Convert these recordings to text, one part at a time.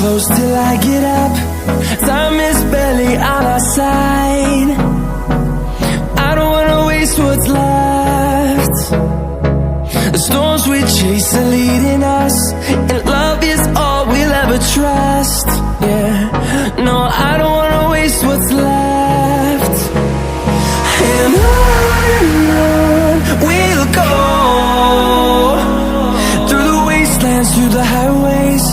close till I get up. Time is barely on our side. I don't wanna waste what's left. The storms we chase are leading us, and love is all we'll ever trust. Yeah, no, I don't wanna waste what's left. And on we'll go, through the wastelands, through the highways,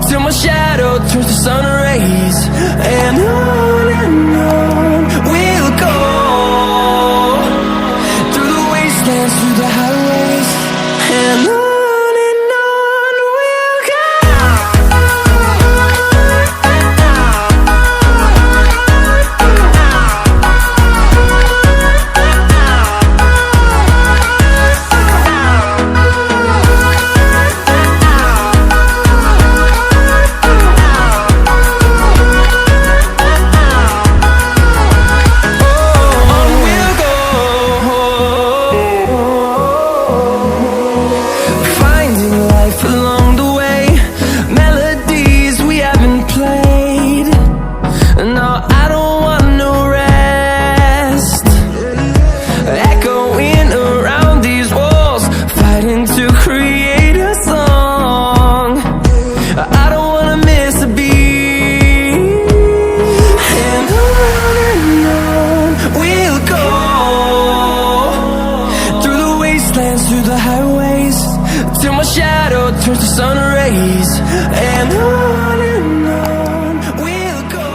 till my shadow turns to sun rays. And on we'll go, through the wastelands, through the highways, and on we'll go. Through the highways, till my shadow turns to sun rays. And on we'll go.